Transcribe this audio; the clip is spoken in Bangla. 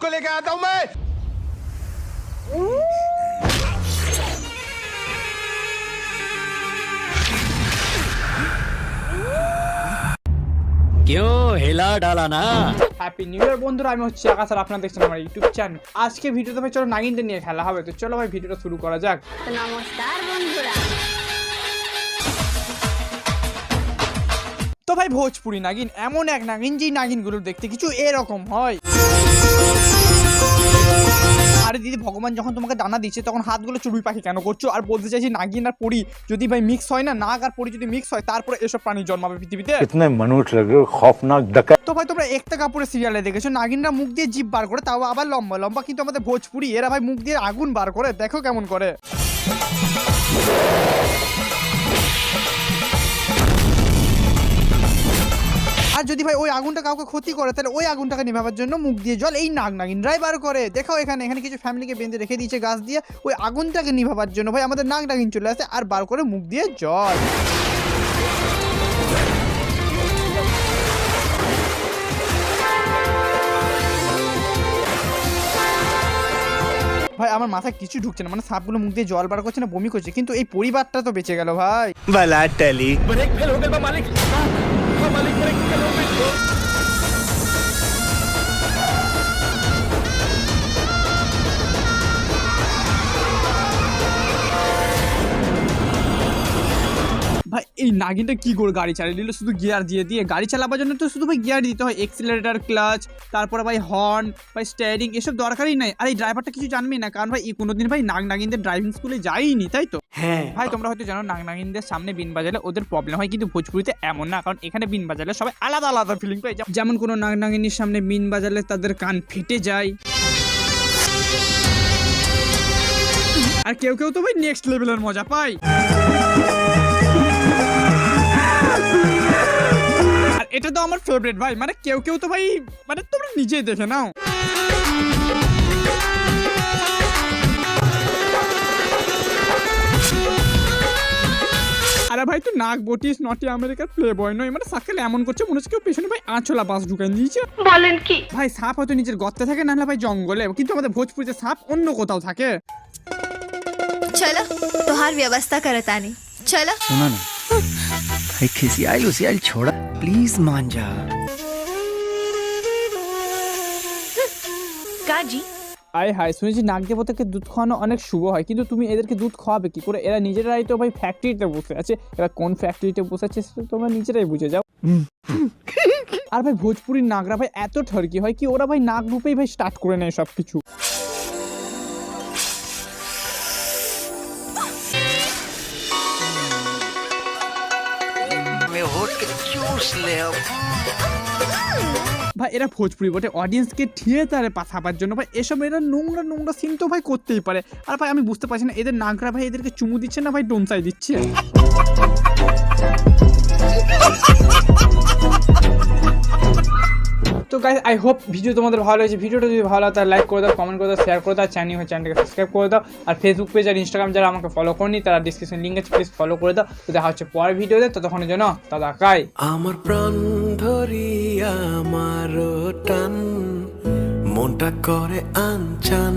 को लेकर आता हूं मैं। क्यों हिला डाला ना। হ্যাপি নিউ ইয়ার বন্ধুরা, আমি হচ্ছে আকাশ আর আপনারা দেখছেন আমার ইউটিউব চ্যানেল। আজকে ভিডিওতে ভাই চলো নাগিনদের নিয়ে খেলা হবে, তো চলো ভাই ভিডিওটা শুরু করা যাক। নমস্কার বন্ধুরা। তো ভাই ভোজপুরি নাগিন এমন এক নাগিন যেই নাগিনগুলো দেখতে কিছু এরকম হয়। আরে দিদি, ভগবান যখন তোমাকে দানা দিচ্ছে তখন হাতগুলো চড়ুই পাখি কেন করছো? আর বলতে চাইছি নাগিন আর পরি যদি ভাই মিক্স হয় না, নাগ আর পরি যদি মিক্স হয় তারপরে এসব প্রাণী জন্মাবে পৃথিবীতে। कितने मनुष्य लगे खौफनाक डकैत। তো ভাই তোমরা একটা কাপড়ে সিরিয়ালে দেখেছো নাগিনরা মুখ দিয়ে জিভ বার করে, তাও আবার লম্বা লম্বা, কিন্তু আমাদের ভোজপুরি এরা ভাই মুখ দিয়ে আগুন বার করে, দেখো কেমন করে। আর যদি ভাই ওই আগুনটা কাউকে ক্ষতি করে তাহলে ওই আগুনটাকে নিভাবার জন্য মুখ দিয়ে জল এই নাগিনরাই বার করে। দেখো এখানে কিছু ফ্যামিলিকে বেঁধে রেখে দিয়েছে গাছ দিয়ে, ওই আগুনটাকে নিভাবার জন্য ভাই আমাদের নাগিন চলে আসে আর বার করে মুখ দিয়ে জল। ভাই আমার মাথায় কিছু ঢুকছে না, মানে সাপগুলো মুখ দিয়ে জল বার করছে না বমি করছে, কিন্তু এই পরিবারটা তো বেঁচে গেল ভাই। भला टली ब्रेक फेल हो गया मालिक। मालिक ब्रेक फेल हो गया। ভাই এই নাগিনটা কি করে গাড়ি চালিয়ে নিল শুধু গিয়ার দিয়ে গাড়ি চালাবার জন্য তো শুধু ভাই গিয়ার দিতে হয়, এক্সিলারেটর, ক্লাচ, তারপরে ভাই হর্ন, ভাই স্টিয়ারিং, এসব দরকারই নাই। আর এই ড্রাইভারটা কিছু জানবেই না, কারণ ভাই এই কোনোদিন ভাই নাগিনদের ড্রাইভিং স্কুলে যাইনি, তাই তো? হ্যাঁ ভাই, তোমরা হয়তো জানো নাগিনদের সামনে বিন বাজালে ওদের প্রবলেম হয়, কিন্তু ভোজপুরিতে এমন না, কারণ এখানে বিন বাজালে সবাই আলাদা আলাদা ফিলিং পায়। যেমন কোনো নাগিনীর সামনে বিন বাজালে তাদের কান ফেটে যায়, আর কেউ কেউ তো ভাই নেক্সট লেভেলের মজা পায়। আর এটা তো আমার ফেভারিট ভাই, মানে কেউ কেউ তো ভাই, মানে তোমরা নিজেই দেখে নাও। আরে ভাই তুই নাক বটিস, নটি আমেরিকার প্লে বয় নয়, মানে সাকেল এমন করছে মনে হচ্ছে কেউ পেছনে ভাই আঁচলা বাস ঢুকাই দিয়েছে। বলেন কি? ভাই সাপ হয়তো নিজের গর্তে থাকে, নাহলে ভাই জঙ্গলে, কিন্তু আমাদের ভোজপুরিতে সাপ অন্য কোথাও থাকে। চলো তোহার ব্যবস্থা করতানি, চলো। सुना ना भाई, खिसियाल छोड़ा प्लीज मान जा। কাজী আয় হায়, শুনেছি নাগ দেবতাকে দুধ খাওয়ানো অনেক শুভ হয়, কিন্তু তুমি এদেরকে দুধ খাওয়াবে কি করে? এরা নিজেরাই তো ভাই ফ্যাক্টরিতে বসে আছে, এরা কোন ফ্যাক্টরিতে বসে আছে সেটা তোমরা নিজেরাই বুঝে যাও। আর ভাই ভোজপুরির নাগরা ভাই এত ঠরকি হয় কি ওরা ভাই নাগ রূপেই ভাই স্টার্ট করে নেয় সবকিছু। ভাই এরা ভোজপুরি বটে, অডিয়েন্সকে থিয়েটারে পাঠাবার জন্য ভাই এসব এরা নোংরা সিন তো ভাই করতেই পারে। আর ভাই আমি বুঝতে পারছি না এদের নাগরা ভাই এদেরকে চুমু দিচ্ছে না ভাই ডোনসাই দিচ্ছে। তো গাইস আই হোপ ভিডিও তোমাদের ভালো হয়েছে। ভিডিওটা যদি ভালো হয় তাহলে লাইক করে দাও, কমেন্ট করে দাও, শেয়ার করে দাও, চ্যানেলটাকে সাবস্ক্রাইব করে দাও। আর ফেসবুক পেজ আর ইনস্টাগ্রাম যারা আমাকে ফলো করেনি তারা ডিসক্রিপশন লিঙ্ক আছে, প্লিজ ফলো করে দাও। তো দেখা হচ্ছে পরের ভিডিওতে, ততক্ষণের জন্য দাদা কাই। আমার প্রাণ ধরিয়া আমার টান মনটা করে আনচান।